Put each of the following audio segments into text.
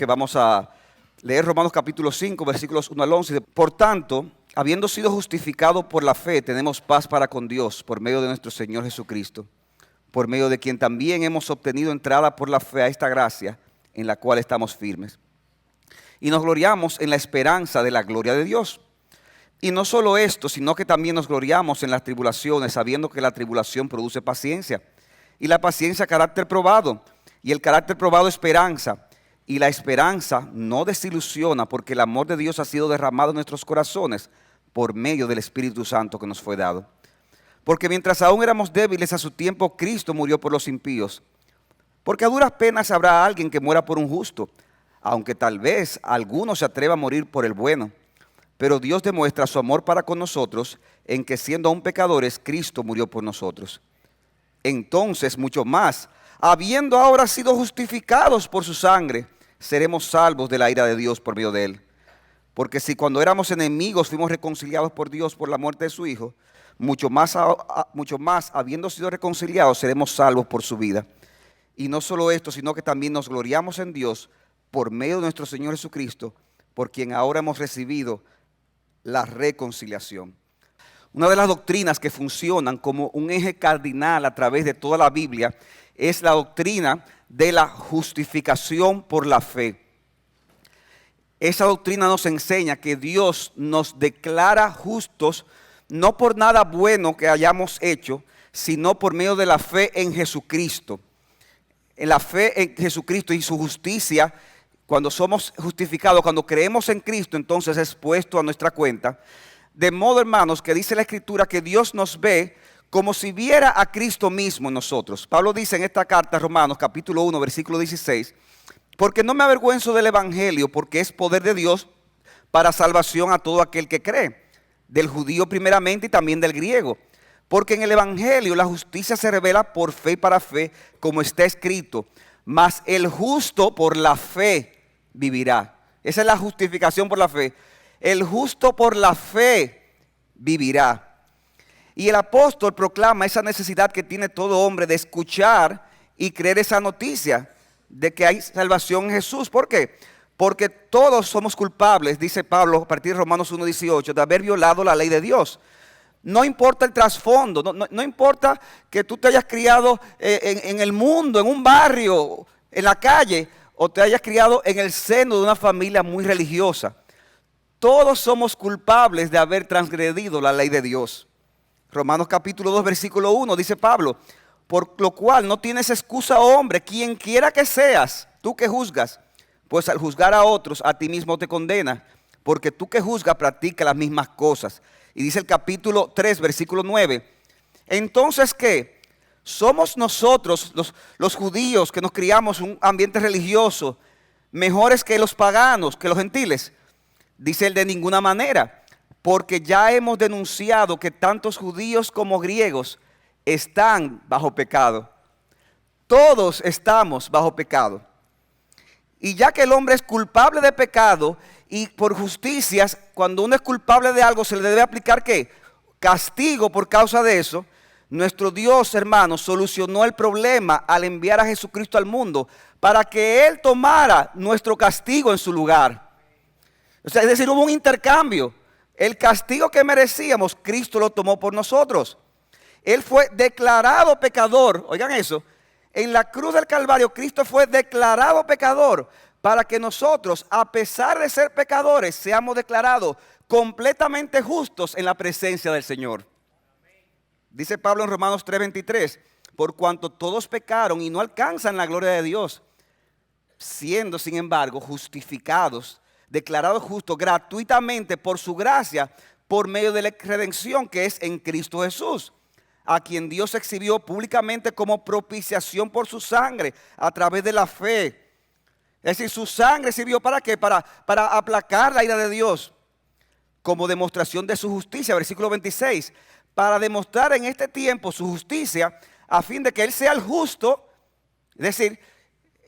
que vamos a leer Romanos capítulo 5, versículos 1 al 11. Por tanto, habiendo sido justificados por la fe, tenemos paz para con Dios por medio de nuestro Señor Jesucristo, por medio de quien también hemos obtenido entrada por la fe a esta gracia en la cual estamos firmes. Y nos gloriamos en la esperanza de la gloria de Dios. Y no solo esto, sino que también nos gloriamos en las tribulaciones, sabiendo que la tribulación produce paciencia. Y la paciencia, carácter probado. Y el carácter probado, esperanza. Y la esperanza no desilusiona, porque el amor de Dios ha sido derramado en nuestros corazones por medio del Espíritu Santo que nos fue dado. Porque mientras aún éramos débiles a su tiempo, Cristo murió por los impíos. Porque a duras penas habrá alguien que muera por un justo, aunque tal vez alguno se atreva a morir por el bueno. Pero Dios demuestra su amor para con nosotros en que siendo aún pecadores, Cristo murió por nosotros. Entonces, mucho más, habiendo ahora sido justificados por su sangre, seremos salvos de la ira de Dios por medio de él. Porque si cuando éramos enemigos fuimos reconciliados por Dios por la muerte de su Hijo, mucho más, habiendo sido reconciliados, seremos salvos por su vida. Y no solo esto, sino que también nos gloriamos en Dios por medio de nuestro Señor Jesucristo, por quien ahora hemos recibido la reconciliación. Una de las doctrinas que funcionan como un eje cardinal a través de toda la Biblia es la doctrina de la justificación por la fe. Esa doctrina nos enseña que Dios nos declara justos no por nada bueno que hayamos hecho, sino por medio de la fe en Jesucristo. En la fe en Jesucristo y su justicia, cuando somos justificados, cuando creemos en Cristo, entonces es puesto a nuestra cuenta. De modo, hermanos, que dice la Escritura que Dios nos ve como si viera a Cristo mismo en nosotros. Pablo dice en esta carta, Romanos capítulo 1, versículo 16, porque no me avergüenzo del Evangelio, porque es poder de Dios para salvación a todo aquel que cree, del judío primeramente y también del griego. Porque en el Evangelio la justicia se revela por fe y para fe, como está escrito, mas el justo por la fe vivirá. Esa es la justificación por la fe. El justo por la fe vivirá. Y el apóstol proclama esa necesidad que tiene todo hombre de escuchar y creer esa noticia de que hay salvación en Jesús. ¿Por qué? Porque todos somos culpables, dice Pablo a partir de Romanos 1:18, de haber violado la ley de Dios. No importa el trasfondo, no importa que tú te hayas criado en el mundo, en un barrio, en la calle, o te hayas criado en el seno de una familia muy religiosa. Todos somos culpables de haber transgredido la ley de Dios. Romanos capítulo 2, versículo 1, dice Pablo, por lo cual no tienes excusa, hombre, quien quiera que seas, tú que juzgas, pues al juzgar a otros, a ti mismo te condenas, porque tú que juzgas practicas las mismas cosas. Y dice el capítulo 3, versículo 9, entonces ¿qué? ¿Somos nosotros, los judíos que nos criamos en un ambiente religioso, mejores que los paganos, que los gentiles? Dice él, de ninguna manera, porque ya hemos denunciado que tantos judíos como griegos están bajo pecado. Todos estamos bajo pecado. Y ya que el hombre es culpable de pecado y por justicias, cuando uno es culpable de algo se le debe aplicar ¿qué? Castigo por causa de eso. Nuestro Dios, hermanos, solucionó el problema al enviar a Jesucristo al mundo para que Él tomara nuestro castigo en su lugar. O sea, es decir, hubo un intercambio. El castigo que merecíamos, Cristo lo tomó por nosotros. Él fue declarado pecador. Oigan eso. En la cruz del Calvario, Cristo fue declarado pecador para que nosotros, a pesar de ser pecadores, seamos declarados completamente justos en la presencia del Señor. Dice Pablo en Romanos 3:23, por cuanto todos pecaron y no alcanzan la gloria de Dios, siendo sin embargo justificados, declarados justos gratuitamente por su gracia, por medio de la redención que es en Cristo Jesús, a quien Dios exhibió públicamente como propiciación por su sangre, a través de la fe. Es decir, su sangre sirvió ¿para qué? Para aplacar la ira de Dios, como demostración de su justicia, versículo 26, para demostrar en este tiempo su justicia, a fin de que Él sea el justo, es decir,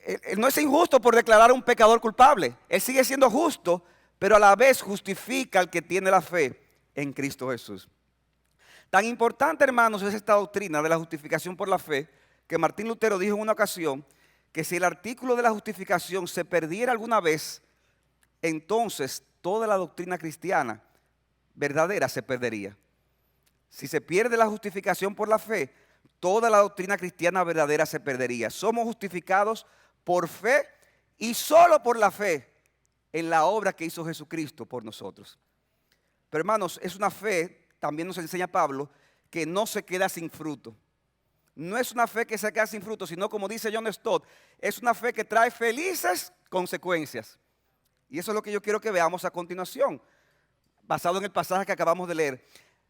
Él no es injusto por declarar a un pecador culpable. Él sigue siendo justo, pero a la vez justifica al que tiene la fe en Cristo Jesús. Tan importante, hermanos, es esta doctrina de la justificación por la fe, que Martín Lutero dijo en una ocasión que si el artículo de la justificación se perdiera alguna vez, entonces toda la doctrina cristiana verdadera se perdería. Si se pierde la justificación por la fe, toda la doctrina cristiana verdadera se perdería. Somos justificados por fe y solo por la fe en la obra que hizo Jesucristo por nosotros. Pero hermanos, es una fe, también nos enseña Pablo, que no se queda sin fruto. No es una fe que se queda sin fruto, sino como dice John Stott, es una fe que trae felices consecuencias. Y eso es lo que yo quiero que veamos a continuación, basado en el pasaje que acabamos de leer.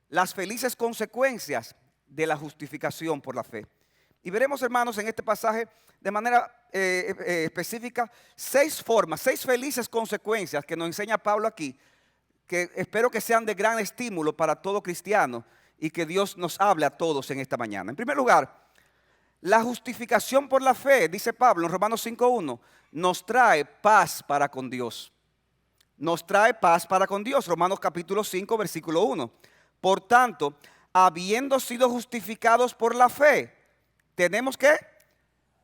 Las felices consecuencias de la justificación por la fe. Y veremos, hermanos, en este pasaje de manera específica 6 formas, 6 felices consecuencias que nos enseña Pablo aquí, que espero que sean de gran estímulo para todo cristiano y que Dios nos hable a todos en esta mañana. En primer lugar, la justificación por la fe, dice Pablo en Romanos 5:1, nos trae paz para con Dios. Nos trae paz para con Dios. Romanos capítulo 5, versículo 1. Por tanto, habiendo sido justificados por la fe, tenemos ¿qué?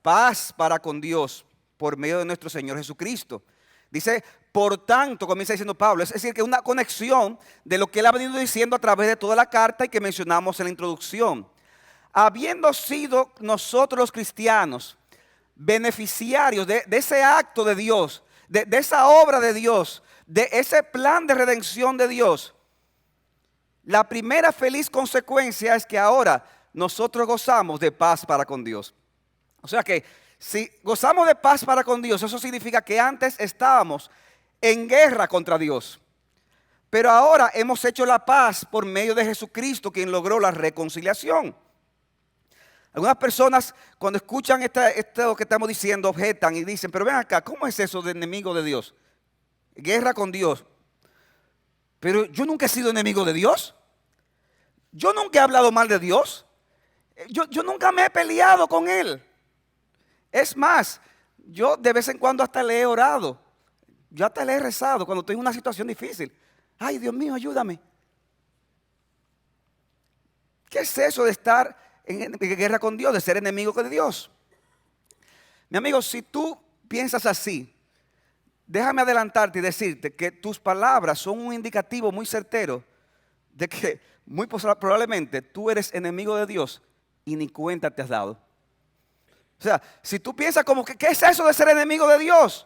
Paz para con Dios por medio de nuestro Señor Jesucristo. Dice, por tanto, comienza diciendo Pablo, es decir, que una conexión de lo que él ha venido diciendo a través de toda la carta y que mencionamos en la introducción. Habiendo sido nosotros los cristianos beneficiarios de ese acto de Dios, de esa obra de Dios, de ese plan de redención de Dios, la primera feliz consecuencia es que ahora nosotros gozamos de paz para con Dios. O sea que si gozamos de paz para con Dios, eso significa que antes estábamos en guerra contra Dios. Pero ahora hemos hecho la paz por medio de Jesucristo, quien logró la reconciliación. Algunas personas cuando escuchan esto que estamos diciendo objetan y dicen, pero ven acá, ¿cómo es eso de enemigo de Dios? Guerra con Dios. Pero yo nunca he sido enemigo de Dios. Yo nunca he hablado mal de Dios. Yo nunca me he peleado con Él. Es más, yo de vez en cuando hasta le he orado. Yo hasta le he rezado cuando estoy en una situación difícil. Ay, Dios mío, ayúdame. ¿Qué es eso de estar en guerra con Dios, de ser enemigo de Dios? Mi amigo, si tú piensas así, déjame adelantarte y decirte que tus palabras son un indicativo muy certero de que muy probablemente tú eres enemigo de Dios y ni cuenta te has dado. O sea, si tú piensas como que, ¿qué es eso de ser enemigo de Dios?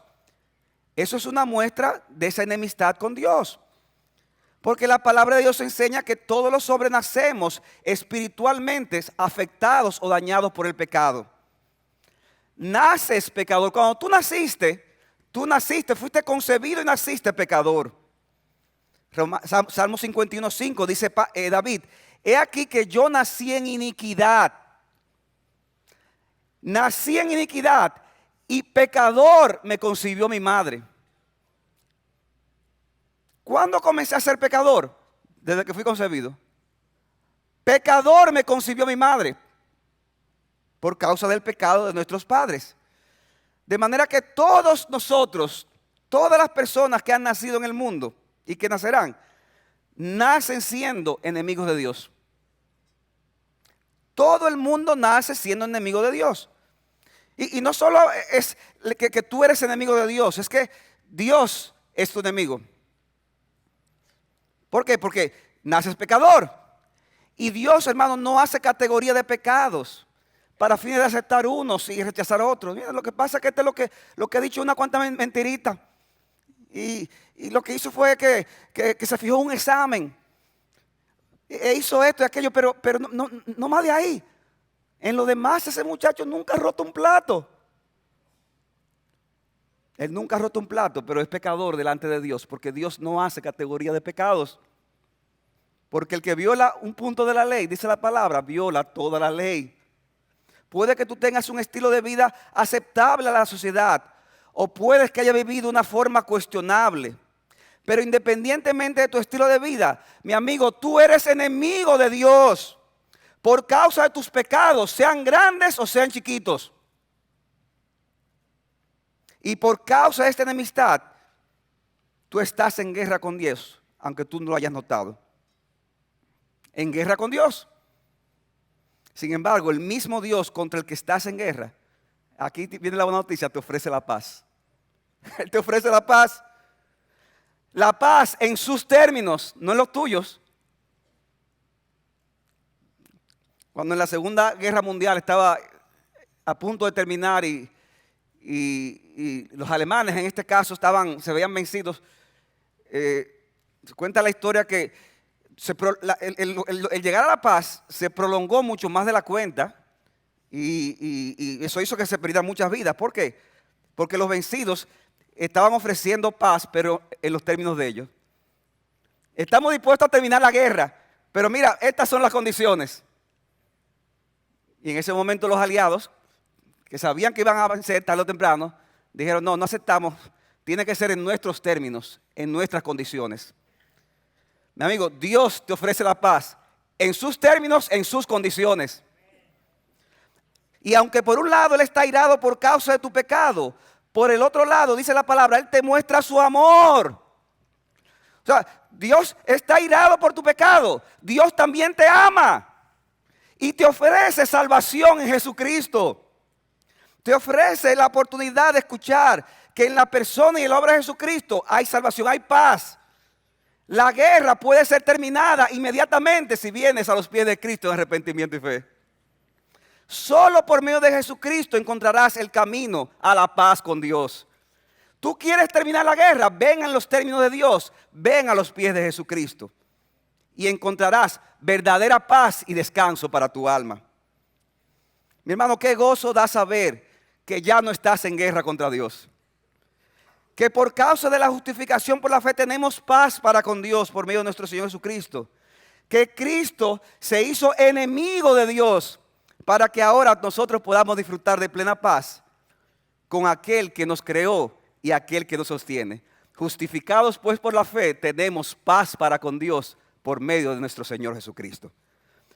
Eso es una muestra de esa enemistad con Dios. Porque la palabra de Dios enseña que todos los hombres nacemos espiritualmente afectados o dañados por el pecado. Naces pecador. Cuando tú naciste, fuiste concebido y naciste pecador. Salmo 51:5 dice David, he aquí que yo nací en iniquidad. Nací en iniquidad y pecador me concibió mi madre. ¿Cuándo comencé a ser pecador? Desde que fui concebido. Pecador me concibió mi madre por causa del pecado de nuestros padres. De manera que todos nosotros, todas las personas que han nacido en el mundo y que nacerán, nacen siendo enemigos de Dios. Todo el mundo nace siendo enemigo de Dios. Y no solo es que tú eres enemigo de Dios, es que Dios es tu enemigo. ¿Por qué? Porque naces pecador. Y Dios, hermano, no hace categoría de pecados para fines de aceptar unos y rechazar otros. Mira, lo que pasa es que esto es lo que he dicho una cuanta mentirita. Y lo que hizo fue que se fijó un examen. E hizo esto y aquello, pero no más de ahí. En lo demás, ese muchacho nunca ha roto un plato. Él nunca ha roto un plato, pero es pecador delante de Dios, porque Dios no hace categoría de pecados. Porque el que viola un punto de la ley, dice la palabra, viola toda la ley. Puede que tú tengas un estilo de vida aceptable a la sociedad, o puedes que haya vivido de una forma cuestionable. Pero independientemente de tu estilo de vida, mi amigo, tú eres enemigo de Dios por causa de tus pecados, sean grandes o sean chiquitos. Y por causa de esta enemistad, tú estás en guerra con Dios, aunque tú no lo hayas notado. En guerra con Dios. Sin embargo, el mismo Dios contra el que estás en guerra Aquí viene la buena noticia, te ofrece la paz. Él te ofrece la paz. La paz en sus términos, no en los tuyos. Cuando en la Segunda Guerra Mundial estaba a punto de terminar y los alemanes en este caso se veían vencidos, se cuenta la historia que el llegar a la paz se prolongó mucho más de la cuenta y eso hizo que se perdieran muchas vidas. ¿Por qué? Porque los vencidos estaban ofreciendo paz, pero en los términos de ellos. Estamos dispuestos a terminar la guerra, pero mira, estas son las condiciones. Y en ese momento los aliados, que sabían que iban a vencer tarde o temprano, dijeron, no aceptamos, tiene que ser en nuestros términos, en nuestras condiciones. Mi amigo, Dios te ofrece la paz en sus términos, en sus condiciones. Y aunque por un lado Él está airado por causa de tu pecado, por el otro lado, dice la palabra, Él te muestra su amor. O sea, Dios está airado por tu pecado. Dios también te ama. Y te ofrece salvación en Jesucristo. Te ofrece la oportunidad de escuchar que en la persona y en la obra de Jesucristo hay salvación, hay paz. La guerra puede ser terminada inmediatamente si vienes a los pies de Cristo en arrepentimiento y fe. Solo por medio de Jesucristo encontrarás el camino a la paz con Dios. ¿Tú quieres terminar la guerra? Ven en los términos de Dios. Ven a los pies de Jesucristo. Y encontrarás verdadera paz y descanso para tu alma. Mi hermano, qué gozo da saber que ya no estás en guerra contra Dios. Que por causa de la justificación por la fe tenemos paz para con Dios por medio de nuestro Señor Jesucristo. Que Cristo se hizo enemigo de Dios para que ahora nosotros podamos disfrutar de plena paz con aquel que nos creó y aquel que nos sostiene. Justificados pues por la fe tenemos paz para con Dios por medio de nuestro Señor Jesucristo.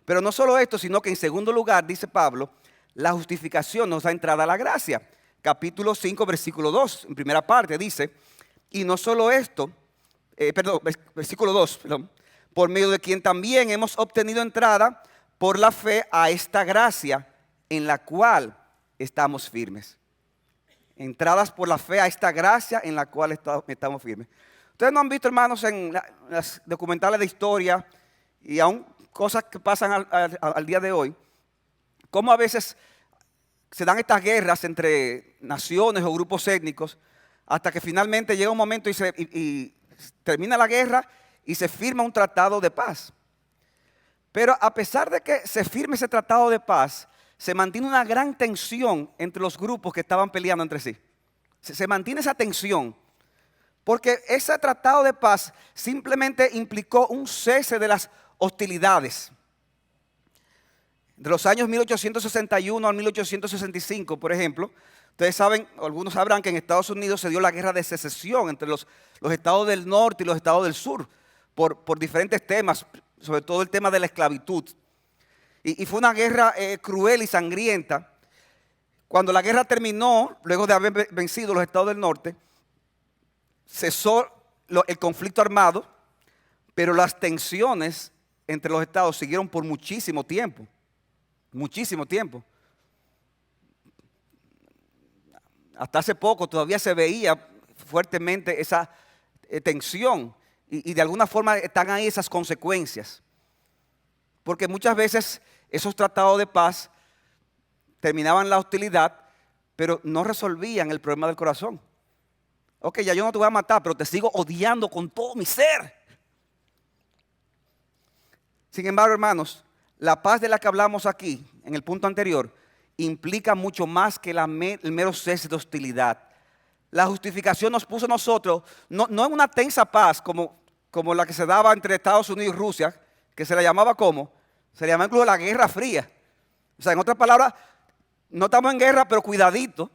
Pero no solo esto, sino que en segundo lugar, dice Pablo, la justificación nos da entrada a la gracia. Capítulo 5, versículo 2, en primera parte dice, y no solo esto, versículo 2, por medio de quien también hemos obtenido entrada por la fe a esta gracia en la cual estamos firmes. Entradas por la fe a esta gracia en la cual estamos firmes. Ustedes no han visto, hermanos, en las documentales de historia y aún cosas que pasan al día de hoy, cómo a veces se dan estas guerras entre naciones o grupos étnicos hasta que finalmente llega un momento y termina la guerra y se firma un tratado de paz. Pero a pesar de que se firme ese tratado de paz, se mantiene una gran tensión entre los grupos que estaban peleando entre sí. Se mantiene esa tensión porque ese tratado de paz simplemente implicó un cese de las hostilidades. De los años 1861 al 1865, por ejemplo, ustedes saben, algunos sabrán que en Estados Unidos se dio la guerra de secesión entre los estados del norte y los estados del sur por diferentes temas, sobre todo el tema de la esclavitud. Y fue una guerra cruel y sangrienta. Cuando la guerra terminó, luego de haber vencido los estados del norte, cesó el conflicto armado, pero las tensiones entre los estados siguieron por muchísimo tiempo. Muchísimo tiempo. Hasta hace poco todavía se veía fuertemente esa tensión y de alguna forma están ahí esas consecuencias. Porque muchas veces esos tratados de paz terminaban la hostilidad, pero no resolvían el problema del corazón. Ok, ya yo no te voy a matar, pero te sigo odiando con todo mi ser. Sin embargo, hermanos, la paz de la que hablamos aquí, en el punto anterior, implica mucho más que el mero cese de hostilidad. La justificación nos puso a nosotros, no en una tensa paz como la que se daba entre Estados Unidos y Rusia, que se le llamaba ¿cómo? Se le llamaba incluso la Guerra Fría. O sea, en otras palabras, no estamos en guerra, pero cuidadito,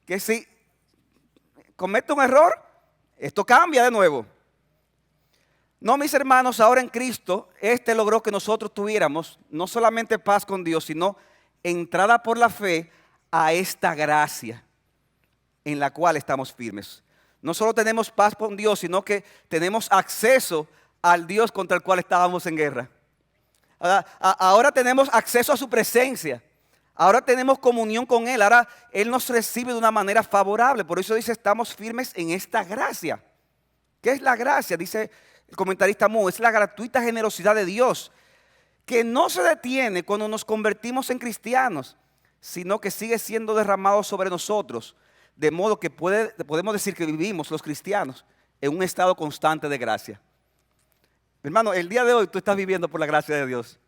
que si comete un error, esto cambia de nuevo. No, mis hermanos, ahora en Cristo, logró que nosotros tuviéramos no solamente paz con Dios, sino entrada por la fe a esta gracia en la cual estamos firmes. No solo tenemos paz con Dios, sino que tenemos acceso al Dios contra el cual estábamos en guerra. Ahora tenemos acceso a su presencia. Ahora tenemos comunión con Él. Ahora Él nos recibe de una manera favorable. Por eso dice, estamos firmes en esta gracia. ¿Qué es la gracia? Dice el comentarista Moore, es la gratuita generosidad de Dios, que no se detiene cuando nos convertimos en cristianos, sino que sigue siendo derramado sobre nosotros. De modo que podemos decir que vivimos los cristianos en un estado constante de gracia. Hermano, el día de hoy tú estás viviendo por la gracia de Dios.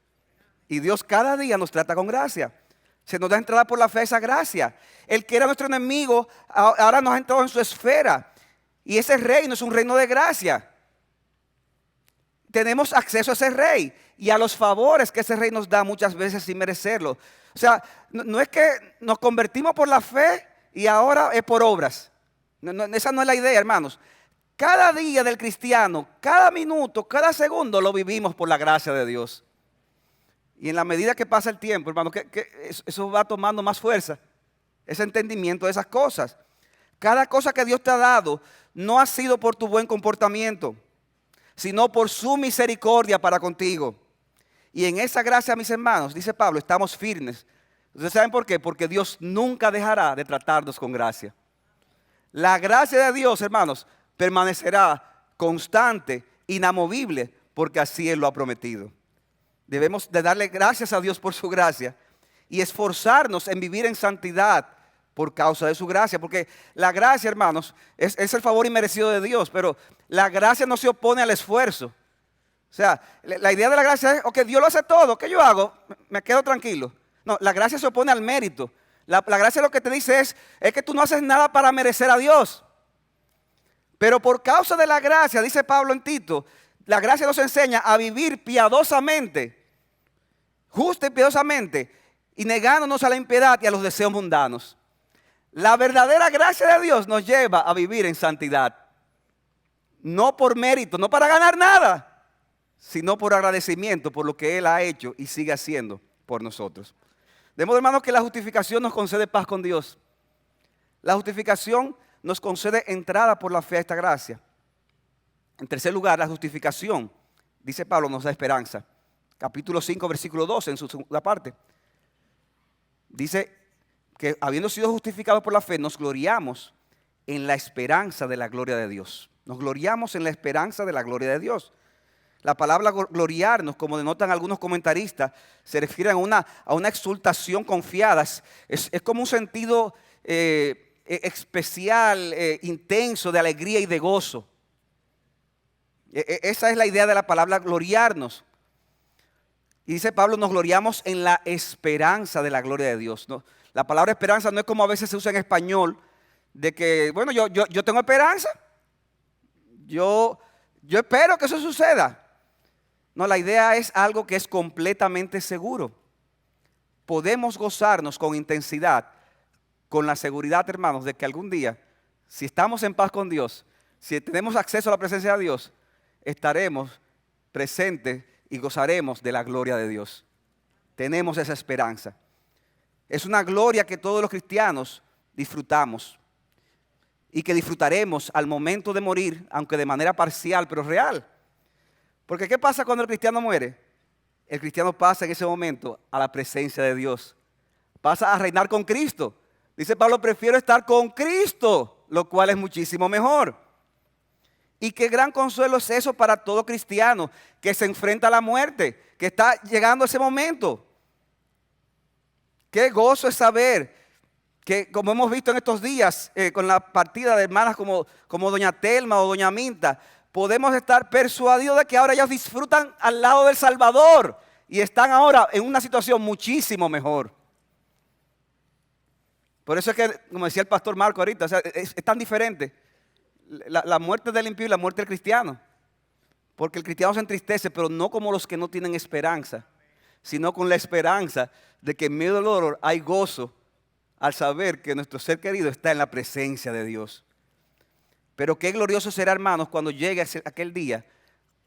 Y Dios cada día nos trata con gracia. Se nos da entrada por la fe a esa gracia. El que era nuestro enemigo ahora nos ha entrado en su esfera. Y ese reino es un reino de gracia. Tenemos acceso a ese rey y a los favores que ese rey nos da muchas veces sin merecerlo. O sea, no es que nos convertimos por la fe y ahora es por obras. Esa no es la idea, hermanos. Cada día del cristiano, cada minuto, cada segundo lo vivimos por la gracia de Dios. Y en la medida que pasa el tiempo, hermano, eso va tomando más fuerza. Ese entendimiento de esas cosas. Cada cosa que Dios te ha dado no ha sido por tu buen comportamiento, sino por su misericordia para contigo. Y en esa gracia, mis hermanos, dice Pablo, estamos firmes. ¿Ustedes saben por qué? Porque Dios nunca dejará de tratarnos con gracia. La gracia de Dios, hermanos, permanecerá constante, inamovible, porque así Él lo ha prometido. Debemos de darle gracias a Dios por su gracia y esforzarnos en vivir en santidad por causa de su gracia. Porque la gracia, hermanos, es el favor inmerecido de Dios, pero la gracia no se opone al esfuerzo. O sea, la idea de la gracia es, ok, Dios lo hace todo, ¿qué yo hago? Me quedo tranquilo. No, la gracia se opone al mérito. La gracia lo que te dice es que tú no haces nada para merecer a Dios. Pero por causa de la gracia, dice Pablo en Tito, la gracia nos enseña a vivir piadosamente, justa y piadosamente, y negándonos a la impiedad y a los deseos mundanos. La verdadera gracia de Dios nos lleva a vivir en santidad. No por mérito, no para ganar nada, sino por agradecimiento por lo que Él ha hecho y sigue haciendo por nosotros. De modo, hermanos, que la justificación nos concede paz con Dios. La justificación nos concede entrada por la fe a esta gracia. En tercer lugar, la justificación, dice Pablo, nos da esperanza. Capítulo 5, versículo 12, en su segunda parte. Dice que habiendo sido justificados por la fe, nos gloriamos en la esperanza de la gloria de Dios. Nos gloriamos en la esperanza de la gloria de Dios. La palabra gloriarnos, como denotan algunos comentaristas, se refiere a una exultación confiada. Es como un sentido especial, intenso, de alegría y de gozo. Esa es la idea de la palabra gloriarnos. Y dice Pablo, nos gloriamos en la esperanza de la gloria de Dios, ¿no? La palabra esperanza no es como a veces se usa en español, de que, bueno, yo tengo esperanza. Yo espero que eso suceda. No, la idea es algo que es completamente seguro. Podemos gozarnos con intensidad, con la seguridad, hermanos, de que algún día, si estamos en paz con Dios, si tenemos acceso a la presencia de Dios, estaremos presentes y gozaremos de la gloria de Dios. Tenemos esa esperanza. Es una gloria que todos los cristianos disfrutamos y que disfrutaremos al momento de morir, aunque de manera parcial, pero real. Porque ¿qué pasa cuando el cristiano muere? El cristiano pasa en ese momento a la presencia de Dios. Pasa a reinar con Cristo. Dice Pablo, prefiero estar con Cristo, lo cual es muchísimo mejor. Y qué gran consuelo es eso para todo cristiano que se enfrenta a la muerte, que está llegando ese momento. Qué gozo es saber que, como hemos visto en estos días, con la partida de hermanas como doña Telma o doña Minta, podemos estar persuadidos de que ahora ellas disfrutan al lado del Salvador y están ahora en una situación muchísimo mejor. Por eso es que, como decía el pastor Marco ahorita, o sea, es tan diferente la muerte del impío y la muerte del cristiano. Porque el cristiano se entristece, pero no como los que no tienen esperanza, sino con la esperanza de que en medio del dolor hay gozo al saber que nuestro ser querido está en la presencia de Dios. Pero qué glorioso será, hermanos, cuando llegue aquel día,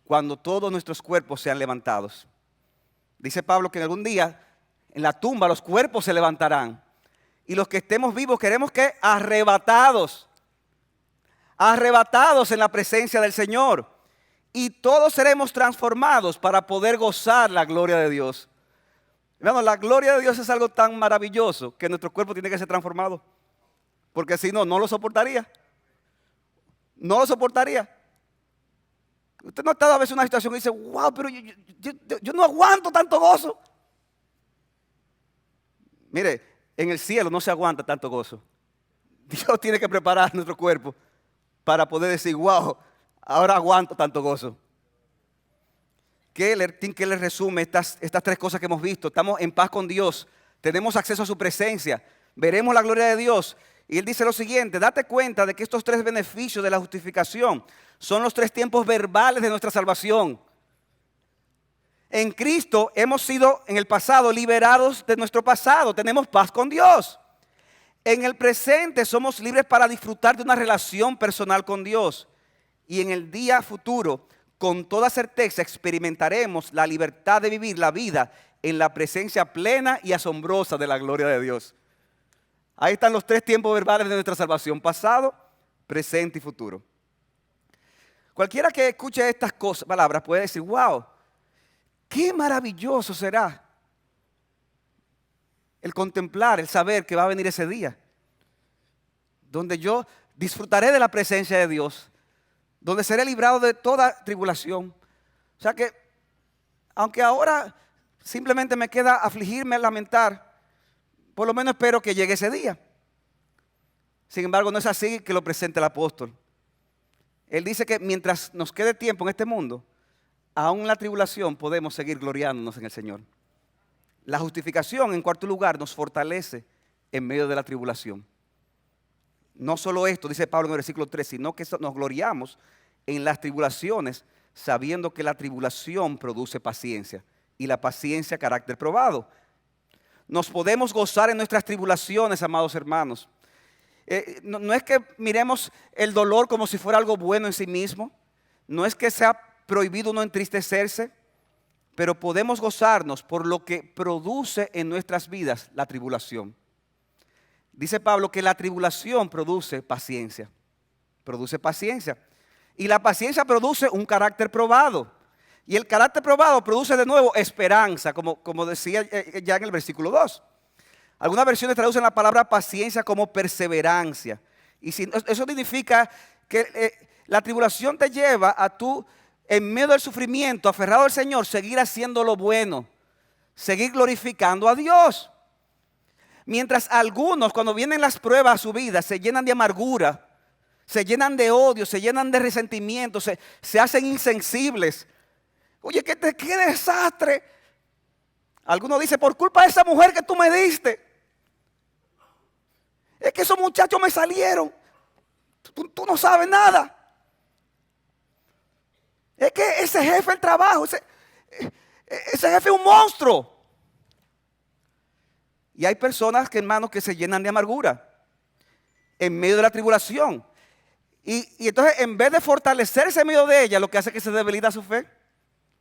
cuando todos nuestros cuerpos sean levantados. Dice Pablo que en algún día en la tumba los cuerpos se levantarán. Y los que estemos vivos queremos que arrebatados en la presencia del Señor. Y todos seremos transformados para poder gozar la gloria de Dios. Hermano, la gloria de Dios es algo tan maravilloso que nuestro cuerpo tiene que ser transformado. Porque si no, no lo soportaría. No lo soportaría. Usted no ha estado a veces en una situación y dice, wow, pero yo no aguanto tanto gozo. Mire, en el cielo no se aguanta tanto gozo. Dios tiene que preparar nuestro cuerpo para poder decir, wow, ahora aguanto tanto gozo. Tim Keller resume estas tres cosas que hemos visto. Estamos en paz con Dios, tenemos acceso a su presencia, veremos la gloria de Dios. Y él dice lo siguiente: date cuenta de que estos tres beneficios de la justificación son los tres tiempos verbales de nuestra salvación. En Cristo hemos sido en el pasado liberados de nuestro pasado, tenemos paz con Dios. En el presente somos libres para disfrutar de una relación personal con Dios. Y en el día futuro, con toda certeza, experimentaremos la libertad de vivir la vida en la presencia plena y asombrosa de la gloria de Dios. Ahí están los tres tiempos verbales de nuestra salvación: pasado, presente y futuro. Cualquiera que escuche estas palabras puede decir, wow, qué maravilloso será el contemplar, el saber que va a venir ese día, donde yo disfrutaré de la presencia de Dios, donde seré librado de toda tribulación. O sea que, aunque ahora simplemente me queda afligirme, lamentar, por lo menos espero que llegue ese día. Sin embargo, no es así que lo presenta el apóstol. Él dice que mientras nos quede tiempo en este mundo, aún en la tribulación podemos seguir gloriándonos en el Señor. La justificación, en cuarto lugar, nos fortalece en medio de la tribulación. No solo esto, dice Pablo en el versículo 3, sino que nos gloriamos en las tribulaciones, sabiendo que la tribulación produce paciencia y la paciencia carácter probado. Nos podemos gozar en nuestras tribulaciones, amados hermanos. No es que miremos el dolor como si fuera algo bueno en sí mismo. No es que sea prohibido no entristecerse, pero podemos gozarnos por lo que produce en nuestras vidas la tribulación. Dice Pablo que la tribulación produce paciencia. Produce paciencia. Y la paciencia produce un carácter probado. Y el carácter probado produce de nuevo esperanza, como decía ya en el versículo 2. Algunas versiones traducen la palabra paciencia como perseverancia. Y eso significa que la tribulación te lleva a tú, en medio del sufrimiento, aferrado al Señor, seguir haciendo lo bueno, seguir glorificando a Dios. Mientras algunos, cuando vienen las pruebas a su vida, se llenan de amargura, se llenan de odio, se llenan de resentimiento, se hacen insensibles. Oye, qué desastre. Algunos dicen, por culpa de esa mujer que tú me diste. Es que esos muchachos me salieron. Tú no sabes nada. Es que ese jefe del trabajo, ese jefe es un monstruo. Y hay personas, hermanos, que se llenan de amargura en medio de la tribulación. Y entonces, en vez de fortalecerse en medio de ella, lo que hace es que se debilita su fe.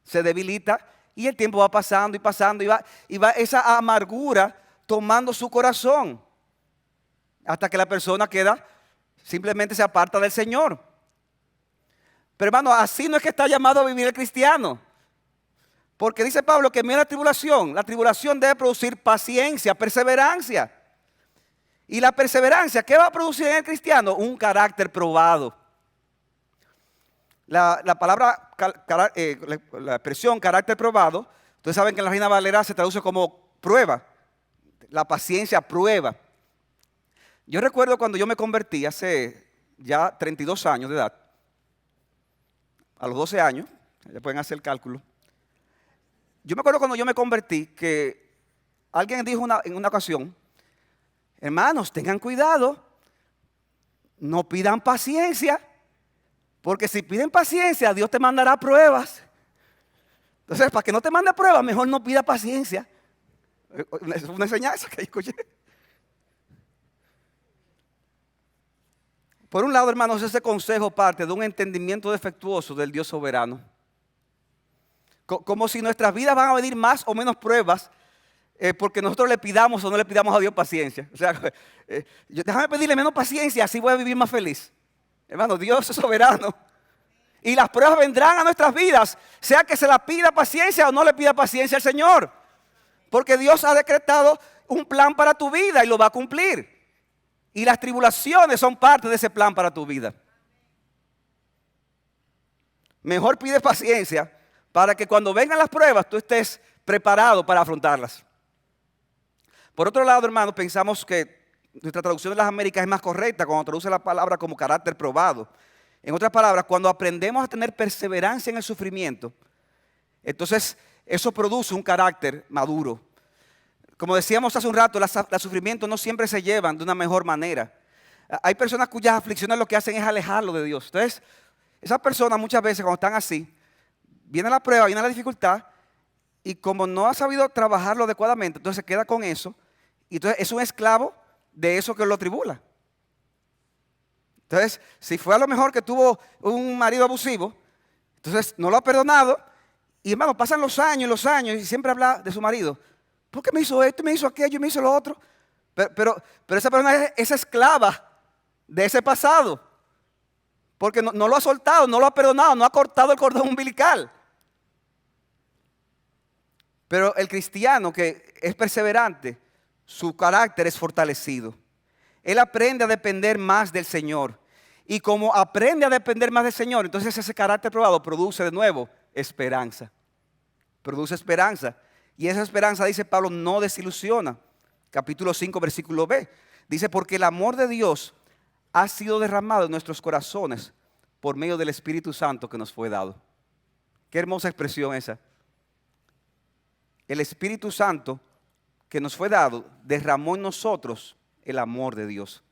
Se debilita y el tiempo va pasando y pasando y va esa amargura tomando su corazón. Hasta que la persona simplemente se aparta del Señor. Pero hermano, así no es que está llamado a vivir el cristiano. Porque dice Pablo que en medio de la tribulación debe producir paciencia, perseverancia. Y la perseverancia, ¿qué va a producir en el cristiano? Un carácter probado. La palabra, la expresión carácter probado, ustedes saben que en la Reina Valera se traduce como prueba. La paciencia prueba. Yo recuerdo cuando yo me convertí hace ya 32 años de edad, a los 12 años, ya pueden hacer el cálculo. Yo me acuerdo cuando yo me convertí que alguien dijo en una ocasión, hermanos, tengan cuidado, no pidan paciencia, porque si piden paciencia, Dios te mandará pruebas. Entonces, para que no te mande pruebas, mejor no pida paciencia. Es una enseñanza que yo escuché. Por un lado, hermanos, ese consejo parte de un entendimiento defectuoso del Dios soberano. Como si nuestras vidas van a venir más o menos pruebas porque nosotros le pidamos o no le pidamos a Dios paciencia. O sea, déjame pedirle menos paciencia, así voy a vivir más feliz. Hermano, Dios es soberano. Y las pruebas vendrán a nuestras vidas, sea que se la pida paciencia o no le pida paciencia al Señor. Porque Dios ha decretado un plan para tu vida y lo va a cumplir. Y las tribulaciones son parte de ese plan para tu vida. Mejor pide paciencia para que cuando vengan las pruebas tú estés preparado para afrontarlas. Por otro lado, hermanos, pensamos que nuestra traducción de las Américas es más correcta cuando traduce la palabra como carácter probado. En otras palabras, cuando aprendemos a tener perseverancia en el sufrimiento, entonces eso produce un carácter maduro. Como decíamos hace un rato, los sufrimientos no siempre se llevan de una mejor manera. Hay personas cuyas aflicciones lo que hacen es alejarlo de Dios. Entonces, esas personas muchas veces cuando están así, viene la prueba, viene la dificultad, y como no ha sabido trabajarlo adecuadamente, entonces se queda con eso, y entonces es un esclavo de eso que lo tribula. Entonces, si fue a lo mejor que tuvo un marido abusivo, entonces no lo ha perdonado, y hermano, pasan los años y siempre habla de su marido. ¿Por qué me hizo esto, me hizo aquello, me hizo lo otro? Pero esa persona es esclava de ese pasado. Porque no lo ha soltado, no lo ha perdonado, no ha cortado el cordón umbilical. Pero el cristiano que es perseverante, su carácter es fortalecido. Él aprende a depender más del Señor. Y como aprende a depender más del Señor, entonces ese carácter probado produce de nuevo esperanza. Produce esperanza. Y esa esperanza, dice Pablo, no desilusiona. Capítulo 5, versículo B. Dice, porque el amor de Dios ha sido derramado en nuestros corazones por medio del Espíritu Santo que nos fue dado. Qué hermosa expresión esa. El Espíritu Santo que nos fue dado derramó en nosotros el amor de Dios.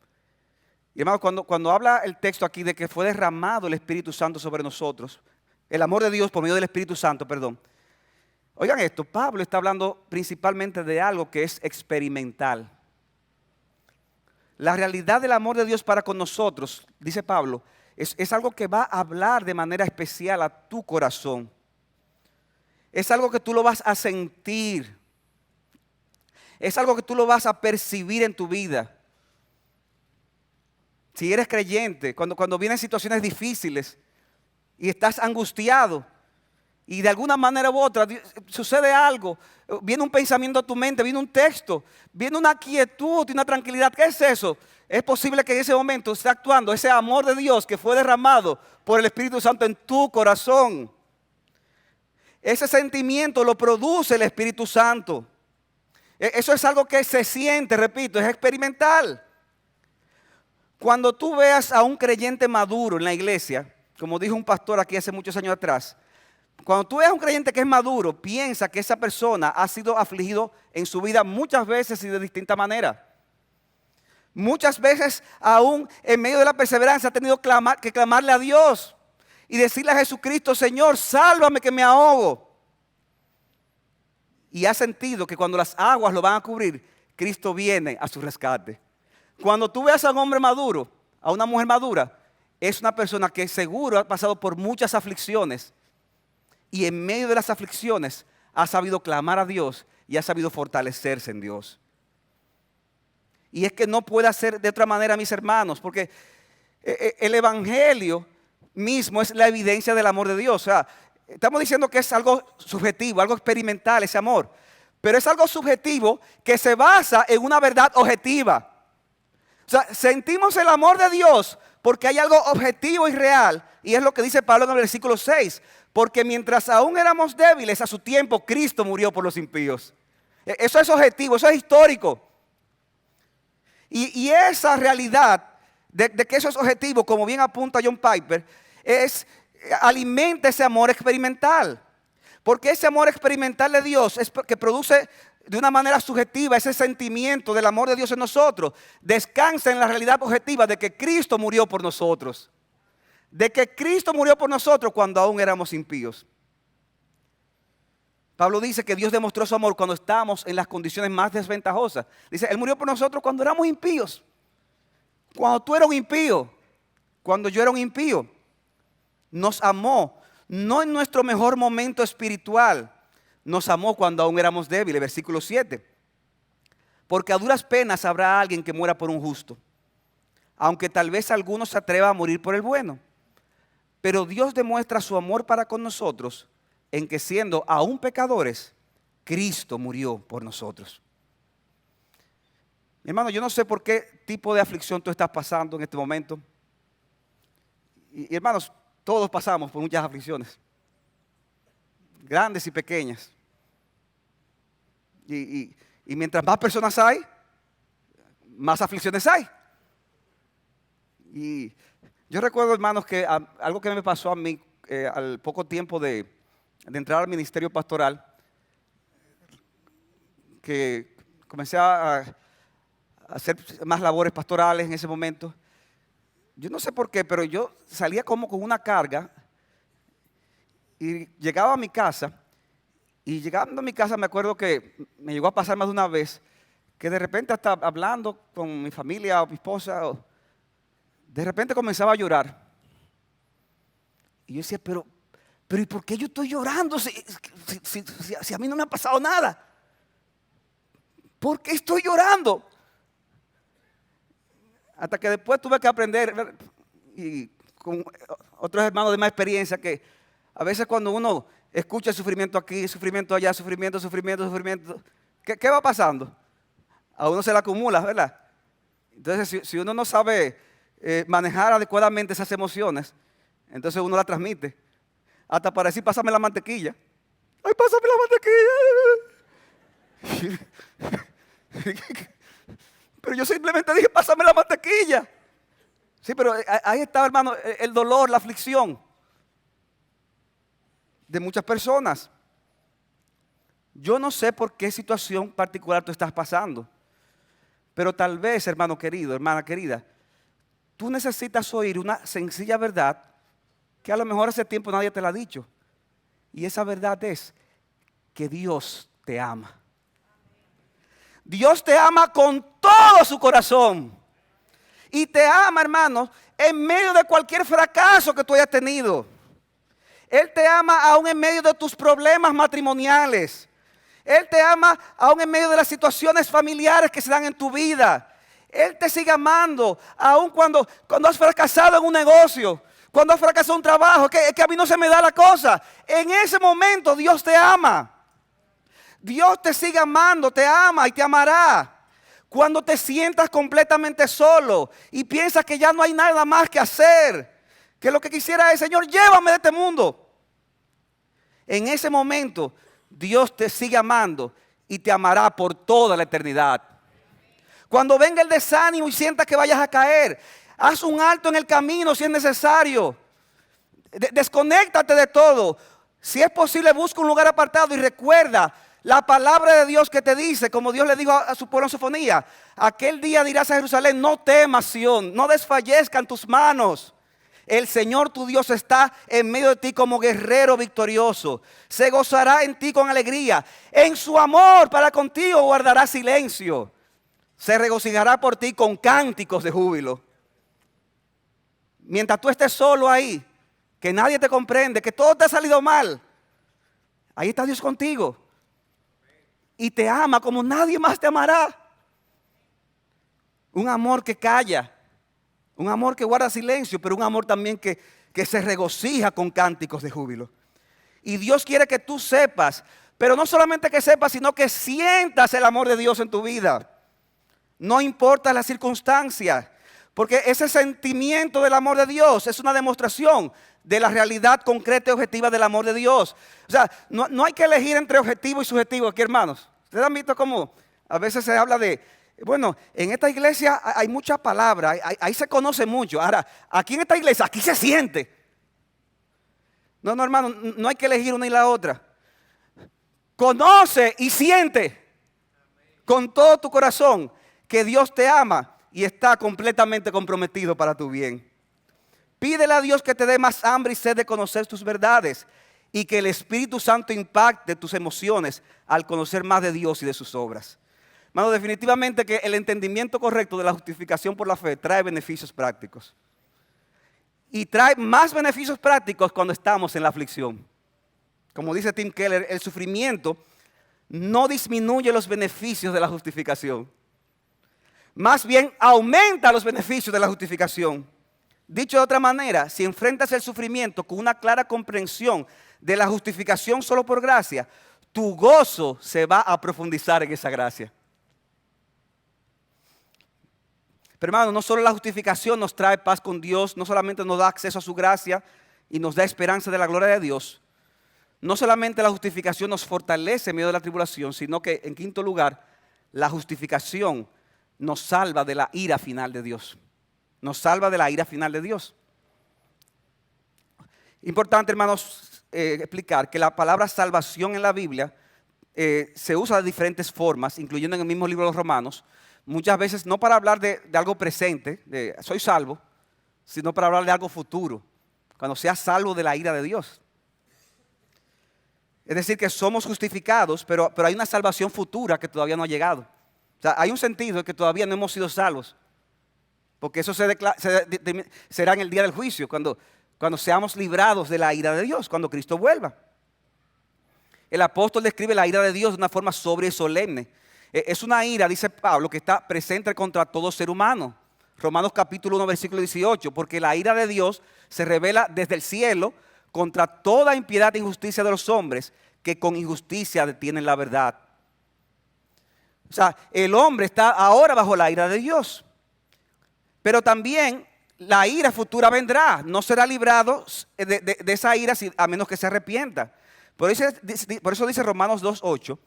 Y hermano, cuando habla el texto aquí de que fue derramado el Espíritu Santo sobre nosotros, el amor de Dios por medio del Espíritu Santo, perdón. Oigan esto, Pablo está hablando principalmente de algo que es experimental. La realidad del amor de Dios para con nosotros, dice Pablo, es algo que va a hablar de manera especial a tu corazón. Es algo que tú lo vas a sentir. Es algo que tú lo vas a percibir en tu vida. Si eres creyente, cuando vienen situaciones difíciles y estás angustiado y de alguna manera u otra sucede algo, viene un pensamiento a tu mente, viene un texto, viene una quietud y una tranquilidad. ¿Qué es eso? Es posible que en ese momento esté actuando ese amor de Dios que fue derramado por el Espíritu Santo en tu corazón. Ese sentimiento lo produce el Espíritu Santo. Eso es algo que se siente, repito, es experimental. Cuando tú veas a un creyente maduro en la iglesia, como dijo un pastor aquí hace muchos años atrás, cuando tú veas a un creyente que es maduro, piensa que esa persona ha sido afligido en su vida muchas veces y de distinta manera. Muchas veces, aún en medio de la perseverancia, ha tenido que clamarle a Dios y decirle a Jesucristo, Señor, sálvame que me ahogo. Y ha sentido que cuando las aguas lo van a cubrir, Cristo viene a su rescate. Cuando tú veas a un hombre maduro, a una mujer madura, es una persona que seguro ha pasado por muchas aflicciones y en medio de las aflicciones ha sabido clamar a Dios y ha sabido fortalecerse en Dios. Y es que no puede hacer de otra manera, mis hermanos, porque el Evangelio mismo es la evidencia del amor de Dios. O sea, estamos diciendo que es algo subjetivo, algo experimental ese amor, pero es algo subjetivo que se basa en una verdad objetiva. O sea, sentimos el amor de Dios porque hay algo objetivo y real, y es lo que dice Pablo en el versículo 6, porque mientras aún éramos débiles, a su tiempo Cristo murió por los impíos. Eso es objetivo, eso es histórico. Y esa realidad de que eso es objetivo, como bien apunta John Piper, alimenta ese amor experimental. Porque ese amor experimental de Dios es que produce de una manera subjetiva ese sentimiento del amor de Dios en nosotros. Descansa en la realidad objetiva de que Cristo murió por nosotros. De que Cristo murió por nosotros cuando aún éramos impíos. Pablo dice que Dios demostró su amor cuando estábamos en las condiciones más desventajosas. Dice, Él murió por nosotros cuando éramos impíos. Cuando tú eras un impío, cuando yo era un impío, nos amó, no en nuestro mejor momento espiritual, nos amó cuando aún éramos débiles, versículo 7. Porque a duras penas habrá alguien que muera por un justo, aunque tal vez alguno se atreva a morir por el bueno. Pero Dios demuestra su amor para con nosotros en que siendo aún pecadores, Cristo murió por nosotros. Mi hermano, yo no sé por qué tipo de aflicción tú estás pasando en este momento. Y hermanos, todos pasamos por muchas aflicciones, grandes y pequeñas. Y mientras más personas hay, más aflicciones hay. Y yo recuerdo, hermanos, que algo que me pasó a mí al poco tiempo de entrar al ministerio pastoral, que comencé a hacer más labores pastorales en ese momento. Yo no sé por qué, pero yo salía como con una carga y llegaba a mi casa. Y llegando a mi casa me acuerdo que me llegó a pasar más de una vez que de repente hasta hablando con mi familia o mi esposa, de repente comenzaba a llorar. Y yo decía, pero ¿y por qué yo estoy llorando si a mí no me ha pasado nada? ¿Por qué estoy llorando? Hasta que después tuve que aprender, y con otros hermanos de más experiencia, que a veces cuando uno escucha el sufrimiento aquí, sufrimiento allá, sufrimiento, ¿qué va pasando? A uno se le acumula, ¿verdad? Entonces, si uno no sabe manejar adecuadamente esas emociones, entonces uno la transmite. Hasta para decir, pásame la mantequilla. ¡Ay, pásame la mantequilla! Pero yo simplemente dije, pásame la mantequilla. Sí, pero ahí está, hermano, el dolor, la aflicción de muchas personas. Yo no sé por qué situación particular tú estás pasando, pero tal vez, hermano querido, hermana querida, tú necesitas oír una sencilla verdad que a lo mejor hace tiempo nadie te la ha dicho. Y esa verdad es que Dios te ama. Dios te ama con todo su corazón. Y te ama, hermano, en medio de cualquier fracaso que tú hayas tenido. Él te ama aún en medio de tus problemas matrimoniales. Él te ama aún en medio de las situaciones familiares que se dan en tu vida. Él te sigue amando aún cuando has fracasado en un negocio, cuando has fracasado en un trabajo, que a mí no se me da la cosa. En ese momento Dios te ama. Dios te sigue amando, te ama y te amará. Cuando te sientas completamente solo y piensas que ya no hay nada más que hacer, que lo que quisiera es, Señor, llévame de este mundo. En ese momento Dios te sigue amando y te amará por toda la eternidad. Cuando venga el desánimo y sientas que vayas a caer, haz un alto en el camino si es necesario. Desconéctate de todo. Si es posible, busca un lugar apartado y recuerda la palabra de Dios que te dice, como Dios le dijo a su pueblo en Sofonía, aquel día dirás a Jerusalén, no temas, Sión, no desfallezcan tus manos. El Señor tu Dios está en medio de ti como guerrero victorioso. Se gozará en ti con alegría. En su amor para contigo guardará silencio. Se regocijará por ti con cánticos de júbilo. Mientras tú estés solo ahí, que nadie te comprende, que todo te ha salido mal, ahí está Dios contigo. Y te ama como nadie más te amará. Un amor que calla. Un amor que guarda silencio, pero un amor también que se regocija con cánticos de júbilo. Y Dios quiere que tú sepas, pero no solamente que sepas, sino que sientas el amor de Dios en tu vida. No importa las circunstancias, porque ese sentimiento del amor de Dios es una demostración de la realidad concreta y objetiva del amor de Dios. O sea, no hay que elegir entre objetivo y subjetivo aquí, hermanos. Ustedes han visto cómo a veces se habla de, bueno, en esta iglesia hay mucha palabra, ahí se conoce mucho. Ahora, aquí en esta iglesia, aquí se siente. No, hermano, no hay que elegir una y la otra. Conoce y siente con todo tu corazón que Dios te ama y está completamente comprometido para tu bien. Pídele a Dios que te dé más hambre y sed de conocer tus verdades y que el Espíritu Santo impacte tus emociones al conocer más de Dios y de sus obras. Hermano, definitivamente que el entendimiento correcto de la justificación por la fe trae beneficios prácticos. Y trae más beneficios prácticos cuando estamos en la aflicción. Como dice Tim Keller, el sufrimiento no disminuye los beneficios de la justificación. Más bien aumenta los beneficios de la justificación. Dicho de otra manera, si enfrentas el sufrimiento con una clara comprensión de la justificación solo por gracia, tu gozo se va a profundizar en esa gracia. Pero hermano, no solo la justificación nos trae paz con Dios, no solamente nos da acceso a su gracia y nos da esperanza de la gloria de Dios. No solamente la justificación nos fortalece en medio de la tribulación, sino que en quinto lugar, la justificación nos salva de la ira final de Dios. Nos salva de la ira final de Dios. Importante, hermanos, explicar que la palabra salvación en la Biblia se usa de diferentes formas, incluyendo en el mismo libro de los Romanos. Muchas veces no para hablar de algo presente, de soy salvo, sino para hablar de algo futuro, cuando seas salvo de la ira de Dios. Es decir, que somos justificados, pero hay una salvación futura que todavía no ha llegado. O sea, hay un sentido de que todavía no hemos sido salvos, porque eso será en el día del juicio, cuando seamos librados de la ira de Dios, cuando Cristo vuelva. El apóstol describe la ira de Dios de una forma sobria y solemne. Es una ira, dice Pablo, que está presente contra todo ser humano. Romanos capítulo 1, versículo 18, porque la ira de Dios se revela desde el cielo contra toda impiedad e injusticia de los hombres que con injusticia detienen la verdad. O sea, el hombre está ahora bajo la ira de Dios. Pero también la ira futura vendrá. No será librado de esa ira a menos que se arrepienta. Por eso dice Romanos 2:8.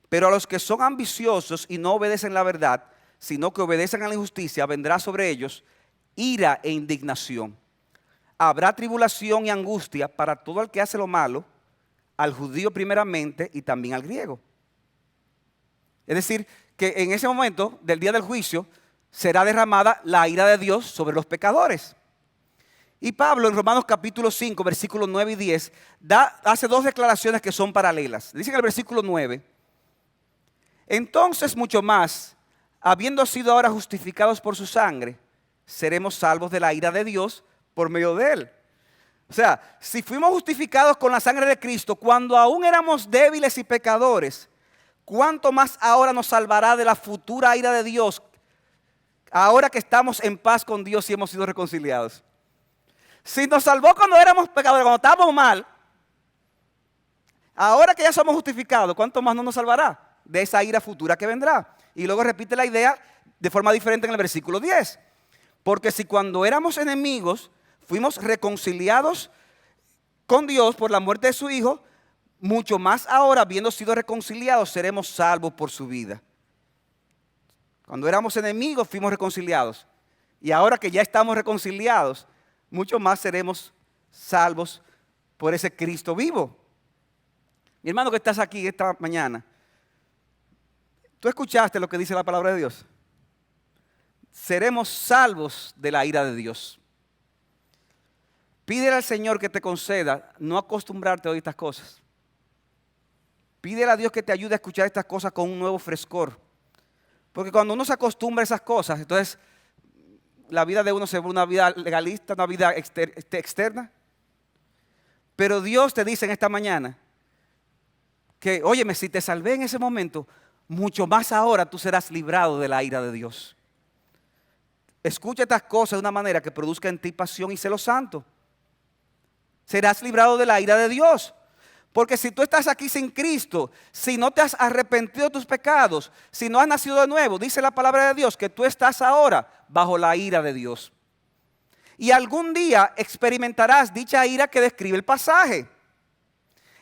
Pero a los que son ambiciosos y no obedecen la verdad, sino que obedecen a la injusticia, vendrá sobre ellos ira e indignación. Habrá tribulación y angustia para todo el que hace lo malo, al judío primeramente y también al griego. Es decir, que en ese momento del día del juicio será derramada la ira de Dios sobre los pecadores. Y Pablo en Romanos capítulo 5, versículos 9 y 10, hace dos declaraciones que son paralelas. Dice en el versículo 9, entonces mucho más, habiendo sido ahora justificados por su sangre, seremos salvos de la ira de Dios por medio de él. O sea, si fuimos justificados con la sangre de Cristo cuando aún éramos débiles y pecadores, ¿cuánto más ahora nos salvará de la futura ira de Dios ahora que estamos en paz con Dios y hemos sido reconciliados? Si nos salvó cuando éramos pecadores, cuando estábamos mal, ahora que ya somos justificados, ¿cuánto más no nos salvará de esa ira futura que vendrá? Y luego repite la idea de forma diferente en el versículo 10. Porque si cuando éramos enemigos fuimos reconciliados con Dios por la muerte de su Hijo, mucho más ahora, habiendo sido reconciliados, seremos salvos por su vida. Cuando éramos enemigos fuimos reconciliados. Y ahora que ya estamos reconciliados, mucho más seremos salvos por ese Cristo vivo. Mi hermano que estás aquí esta mañana, ¿tú escuchaste lo que dice la palabra de Dios? Seremos salvos de la ira de Dios. Pídele al Señor que te conceda no acostumbrarte a oír estas cosas. Pídele a Dios que te ayude a escuchar estas cosas con un nuevo frescor. Porque cuando uno se acostumbra a esas cosas, entonces la vida de uno se vuelve una vida legalista, una vida externa. Pero Dios te dice en esta mañana que, óyeme, si te salvé en ese momento, mucho más ahora tú serás librado de la ira de Dios. Escucha estas cosas de una manera que produzca en ti pasión y celo santo. Serás librado de la ira de Dios. Porque si tú estás aquí sin Cristo, si no te has arrepentido de tus pecados, si no has nacido de nuevo, dice la palabra de Dios que tú estás ahora bajo la ira de Dios. Y algún día experimentarás dicha ira que describe el pasaje.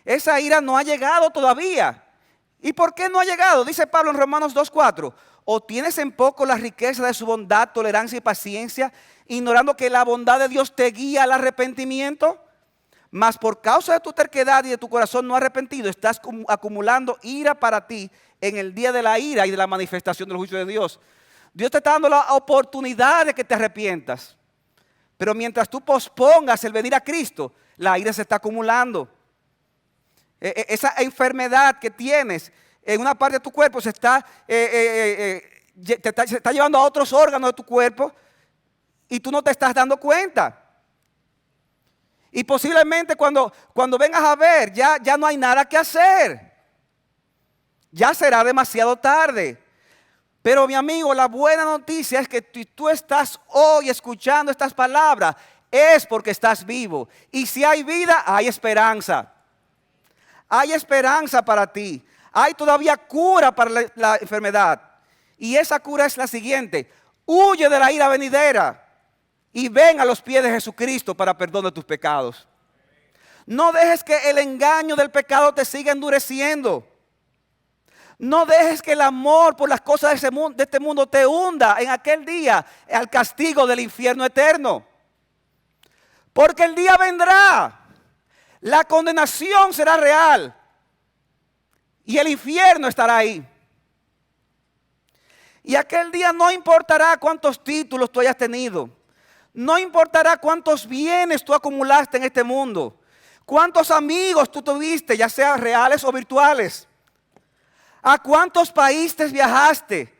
Esa ira no ha llegado todavía. ¿Y por qué no ha llegado? Dice Pablo en Romanos 2:4. ¿O tienes en poco la riqueza de su bondad, tolerancia y paciencia, ignorando que la bondad de Dios te guía al arrepentimiento? Mas por causa de tu terquedad y de tu corazón no arrepentido, estás acumulando ira para ti en el día de la ira y de la manifestación del juicio de Dios. Dios te está dando la oportunidad de que te arrepientas. Pero mientras tú pospongas el venir a Cristo, la ira se está acumulando. Esa enfermedad que tienes en una parte de tu cuerpo se está llevando a otros órganos de tu cuerpo y tú no te estás dando cuenta. Y posiblemente cuando vengas a ver, ya no hay nada que hacer. Ya será demasiado tarde. Pero mi amigo, la buena noticia es que tú estás hoy escuchando estas palabras, es porque estás vivo. Y si hay vida, hay esperanza. Hay esperanza para ti. Hay todavía cura para la enfermedad. Y esa cura es la siguiente: huye de la ira venidera y ven a los pies de Jesucristo para perdón de tus pecados. No dejes que el engaño del pecado te siga endureciendo. No dejes que el amor por las cosas de este mundo te hunda en aquel día al castigo del infierno eterno. Porque el día vendrá. La condenación será real. Y el infierno estará ahí. Y aquel día no importará cuántos títulos tú hayas tenido. No importará cuántos bienes tú acumulaste en este mundo. Cuántos amigos tú tuviste, ya sean reales o virtuales. A cuántos países viajaste.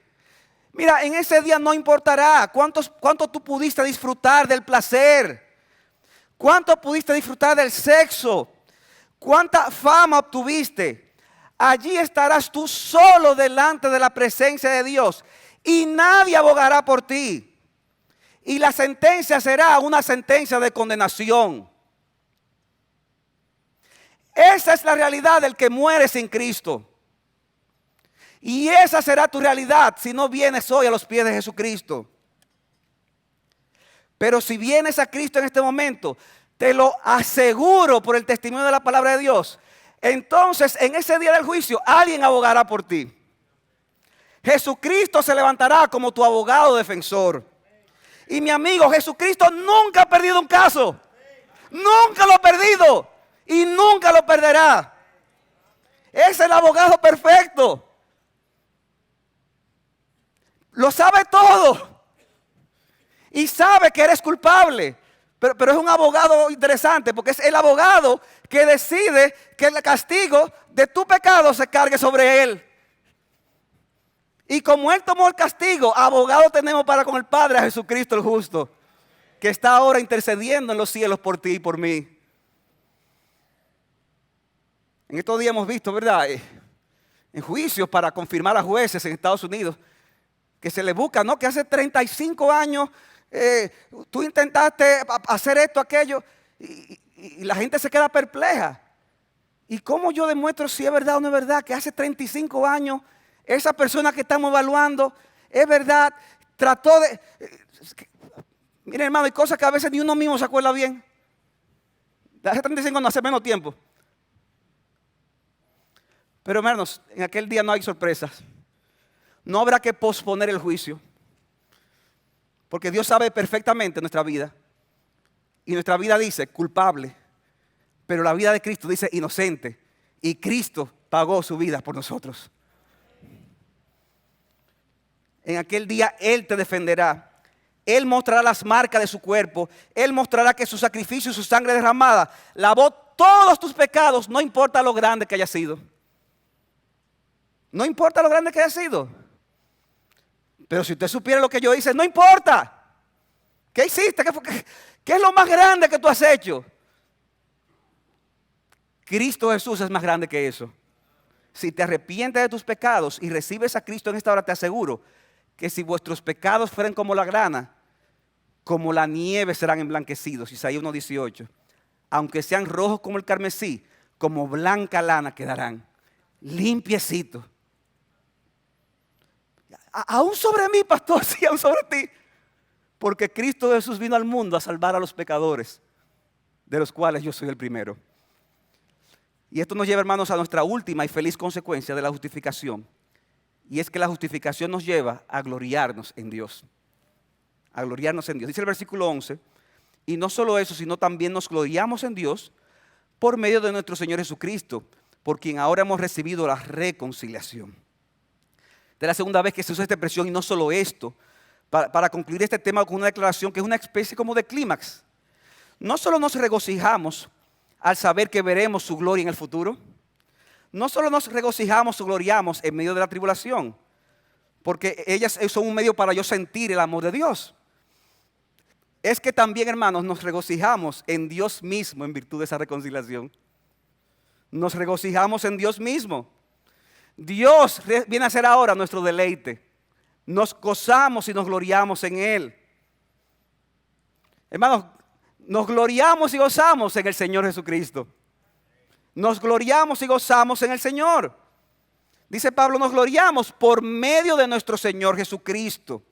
Mira, en ese día no importará cuánto tú pudiste disfrutar del placer. Cuánto pudiste disfrutar del sexo. Cuánta fama obtuviste. Allí estarás tú solo delante de la presencia de Dios. Y nadie abogará por ti. Y la sentencia será una sentencia de condenación. Esa es la realidad del que muere sin Cristo. Y esa será tu realidad si no vienes hoy a los pies de Jesucristo. Pero si vienes a Cristo en este momento, te lo aseguro por el testimonio de la palabra de Dios, entonces en ese día del juicio alguien abogará por ti. Jesucristo se levantará como tu abogado defensor. Y mi amigo, Jesucristo nunca ha perdido un caso. Nunca lo ha perdido. Y nunca lo perderá. Es el abogado perfecto. Lo sabe todo. Y sabe que eres culpable. Pero es un abogado interesante, porque es el abogado que decide que el castigo de tu pecado se cargue sobre él. Y como él tomó el castigo, abogado tenemos para con el Padre, a Jesucristo el justo, que está ahora intercediendo en los cielos por ti y por mí. En estos días hemos visto, ¿verdad?, en juicios para confirmar a jueces en Estados Unidos, que se le busca, ¿no?, que hace 35 años tú intentaste hacer esto, aquello, y la gente se queda perpleja. ¿Y cómo yo demuestro si es verdad o no es verdad que hace 35 años esa persona que estamos evaluando es verdad, trató de... Miren, hermano, hay cosas que a veces ni uno mismo se acuerda bien. De hace 35 años, hace menos tiempo. Pero hermanos, en aquel día no hay sorpresas. No habrá que posponer el juicio. Porque Dios sabe perfectamente nuestra vida. Y nuestra vida dice culpable. Pero la vida de Cristo dice inocente. Y Cristo pagó su vida por nosotros. En aquel día Él te defenderá. Él mostrará las marcas de su cuerpo. Él mostrará que su sacrificio y su sangre derramada lavó todos tus pecados. No importa lo grande que haya sido. No importa lo grande que haya sido. Pero si usted supiera lo que yo hice, no importa. ¿Qué hiciste? ¿Qué es lo más grande que tú has hecho? Cristo Jesús es más grande que eso. Si te arrepientes de tus pecados y recibes a Cristo en esta hora, te aseguro que si vuestros pecados fueran como la grana, como la nieve serán emblanquecidos. Isaías 1:18. Aunque sean rojos como el carmesí, como blanca lana quedarán. Limpiecitos. Aún sobre mí, pastor, sí, aún sobre ti. Porque Cristo Jesús vino al mundo a salvar a los pecadores, de los cuales yo soy el primero. Y esto nos lleva, hermanos, a nuestra última y feliz consecuencia de la justificación. Y es que la justificación nos lleva a gloriarnos en Dios. A gloriarnos en Dios. Dice el versículo 11, y no solo eso, sino también nos gloriamos en Dios por medio de nuestro Señor Jesucristo, por quien ahora hemos recibido la reconciliación. De la segunda vez que se usa esta expresión, y no solo esto, para concluir este tema con una declaración que es una especie como de clímax. No solo nos regocijamos al saber que veremos su gloria en el futuro, no solo nos regocijamos o gloriamos en medio de la tribulación, porque ellas son un medio para yo sentir el amor de Dios. Es que también, hermanos, nos regocijamos en Dios mismo en virtud de esa reconciliación. Nos regocijamos en Dios mismo. Dios viene a ser ahora nuestro deleite. Nos gozamos y nos gloriamos en Él. Hermanos, nos gloriamos y gozamos en el Señor Jesucristo. Nos gloriamos y gozamos en el Señor. Dice Pablo, nos gloriamos por medio de nuestro Señor Jesucristo.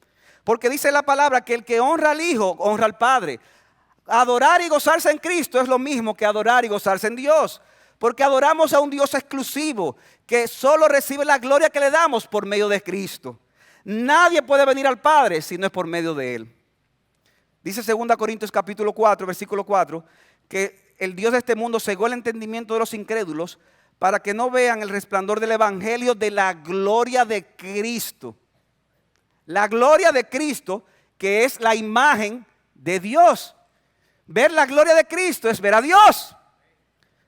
Porque dice la palabra que el que honra al Hijo, honra al Padre. Adorar y gozarse en Cristo es lo mismo que adorar y gozarse en Dios. Porque adoramos a un Dios exclusivo que solo recibe la gloria que le damos por medio de Cristo. Nadie puede venir al Padre si no es por medio de Él. Dice 2 Corintios capítulo 4, versículo 4, que el Dios de este mundo cegó el entendimiento de los incrédulos para que no vean el resplandor del evangelio de la gloria de Cristo. La gloria de Cristo, que es la imagen de Dios. Ver la gloria de Cristo es ver a Dios.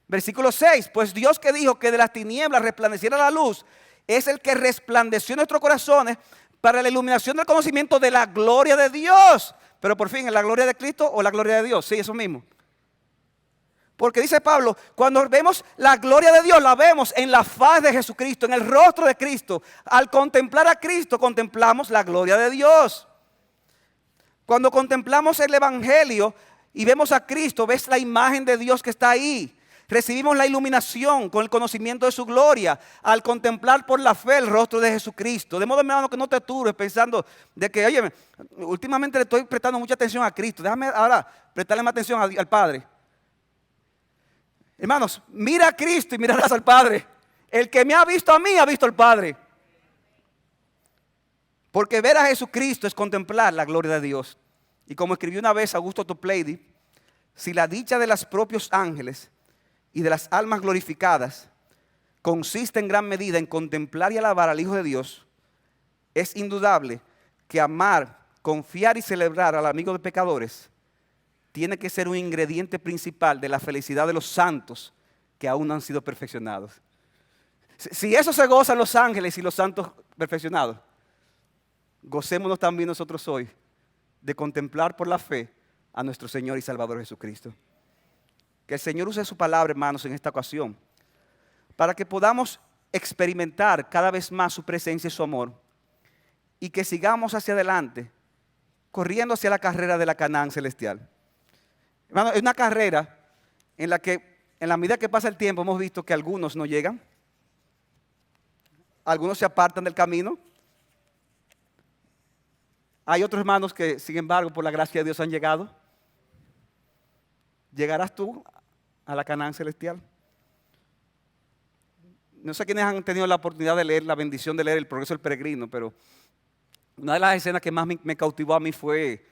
Versículo 6, pues Dios que dijo que de las tinieblas resplandeciera la luz, es el que resplandeció en nuestros corazones para la iluminación del conocimiento de la gloria de Dios. Pero por fin, ¿es la gloria de Cristo o la gloria de Dios? Sí, eso mismo. Porque dice Pablo, cuando vemos la gloria de Dios, la vemos en la faz de Jesucristo, en el rostro de Cristo. Al contemplar a Cristo, contemplamos la gloria de Dios. Cuando contemplamos el evangelio y vemos a Cristo, ves la imagen de Dios que está ahí. Recibimos la iluminación con el conocimiento de su gloria al contemplar por la fe el rostro de Jesucristo. De modo, hermano, que no te turbes pensando de que, oye, últimamente le estoy prestando mucha atención a Cristo. Déjame ahora prestarle más atención al Padre. Hermanos, mira a Cristo y mirarás al Padre. El que me ha visto a mí, ha visto al Padre. Porque ver a Jesucristo es contemplar la gloria de Dios. Y como escribió una vez Augusto Toplady, si la dicha de los propios ángeles y de las almas glorificadas consiste en gran medida en contemplar y alabar al Hijo de Dios, es indudable que amar, confiar y celebrar al amigo de pecadores tiene que ser un ingrediente principal de la felicidad de los santos que aún no han sido perfeccionados. Si eso se gozan los ángeles y los santos perfeccionados, gocémonos también nosotros hoy de contemplar por la fe a nuestro Señor y Salvador Jesucristo. Que el Señor use su palabra, hermanos, en esta ocasión, para que podamos experimentar cada vez más su presencia y su amor, y que sigamos hacia adelante, corriendo hacia la carrera de la Canaán celestial. Hermano, es una carrera en la que, en la medida que pasa el tiempo, hemos visto que algunos no llegan, algunos se apartan del camino. Hay otros hermanos que, sin embargo, por la gracia de Dios han llegado. ¿Llegarás tú a la Canaán celestial? No sé quiénes han tenido la oportunidad de leer, la bendición de leer El Progreso del Peregrino, pero una de las escenas que más me cautivó a mí fue,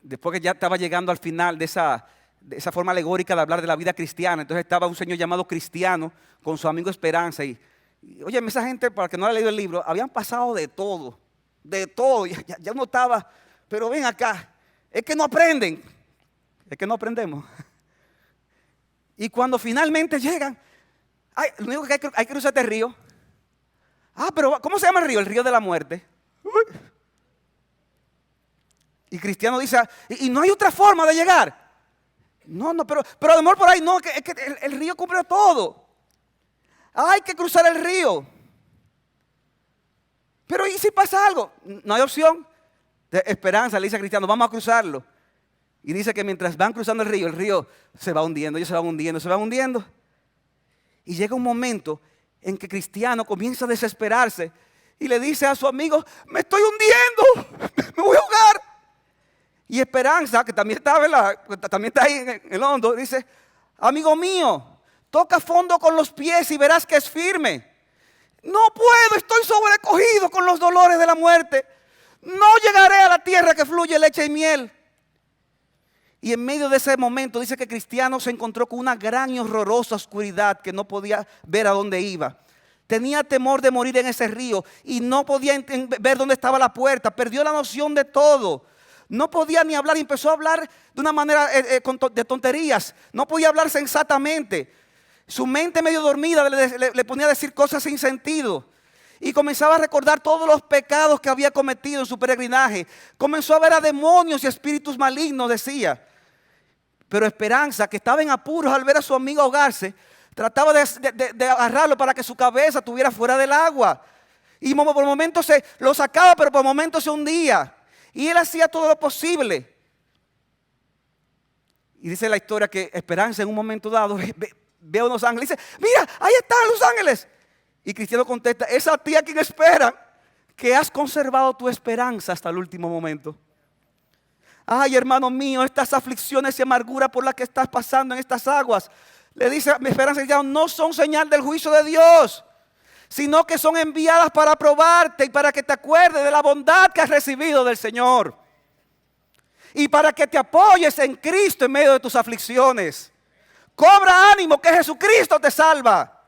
después que ya estaba llegando al final de esa forma alegórica de hablar de la vida cristiana. Entonces estaba un señor llamado Cristiano con su amigo Esperanza. Y oye, esa gente, para que no haya leído el libro, habían pasado de todo. De todo, ya uno estaba, pero ven acá, es que no aprenden, es que no aprendemos. Y cuando finalmente llegan, lo único que hay que cruzar este río. Pero ¿cómo se llama el río? El río de la muerte. Y Cristiano dice, y no hay otra forma de llegar. No, pero a lo mejor por ahí no, es que el río cubre todo. Hay que cruzar el río. Pero ¿y si pasa algo? No hay opción. De Esperanza le dice a Cristiano, vamos a cruzarlo. Y dice que mientras van cruzando el río se va hundiendo, ellos se van hundiendo, se van hundiendo. Y llega un momento en que Cristiano comienza a desesperarse y le dice a su amigo, me estoy hundiendo, me voy a ahogar. Y Esperanza, que también está ahí en el hondo, dice, amigo mío, toca fondo con los pies y verás que es firme. No puedo, estoy sobrecogido con los dolores de la muerte. No llegaré a la tierra que fluye leche y miel. Y en medio de ese momento dice que Cristiano se encontró con una gran y horrorosa oscuridad que no podía ver a dónde iba. Tenía temor de morir en ese río y no podía ver dónde estaba la puerta. Perdió la noción de todo. No podía ni hablar y empezó a hablar de una manera de tonterías. No podía hablar sensatamente. Su mente medio dormida le ponía a decir cosas sin sentido. Y comenzaba a recordar todos los pecados que había cometido en su peregrinaje. Comenzó a ver a demonios y espíritus malignos, decía. Pero Esperanza, que estaba en apuros al ver a su amigo ahogarse, trataba de agarrarlo para que su cabeza estuviera fuera del agua. Y por momentos lo sacaba, pero por momentos se hundía. Y él hacía todo lo posible. Y dice la historia que Esperanza en un momento dado ve a unos ángeles y dice, mira, ahí están los ángeles. Y Cristiano contesta, es a ti a quien esperan, que has conservado tu esperanza hasta el último momento. Ay, hermano mío, estas aflicciones y amargura por las que estás pasando en estas aguas, le dice mi esperanza, no son señal del juicio de Dios, sino que son enviadas para probarte y para que te acuerdes de la bondad que has recibido del Señor. Y para que te apoyes en Cristo en medio de tus aflicciones. Cobra ánimo que Jesucristo te salva.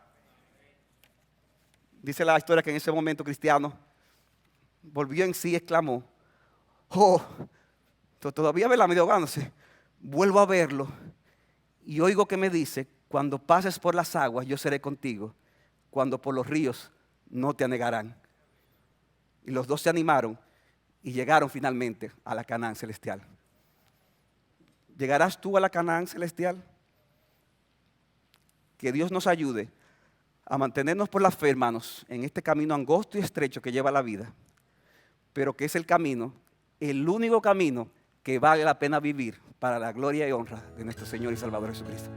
Dice la historia que en ese momento Cristiano volvió en sí y exclamó, oh, todavía me la medio ahogándose. Vuelvo a verlo y oigo que me dice, cuando pases por las aguas yo seré contigo, cuando por los ríos no te anegarán. Y los dos se animaron y llegaron finalmente a la Canaán celestial. ¿Llegarás tú a la Canaán celestial? Que Dios nos ayude a mantenernos por la fe, hermanos, en este camino angosto y estrecho que lleva la vida, pero que es el camino, el único camino que vale la pena vivir para la gloria y honra de nuestro Señor y Salvador Jesucristo.